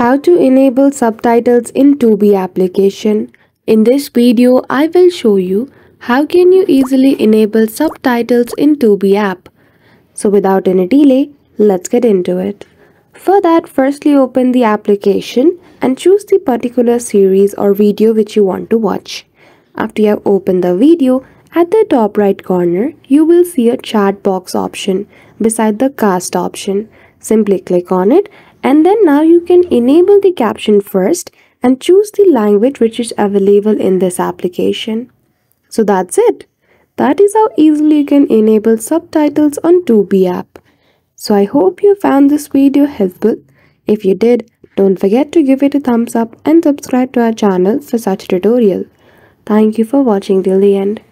How to enable subtitles in Tubi application. In this video, I will show you how can you easily enable subtitles in Tubi app. So without any delay, let's get into it. For that, firstly open the application and choose the particular series or video which you want to watch. After you have opened the video, at the top right corner, you will see a chat box option beside the cast option. Simply click on it and then now you can enable the caption first and choose the language which is available in this application. So that's it. That is how easily you can enable subtitles on Tubi app. So I hope you found this video helpful. If you did, don't forget to give it a thumbs up and subscribe to our channel for such tutorial. Thank you for watching till the end.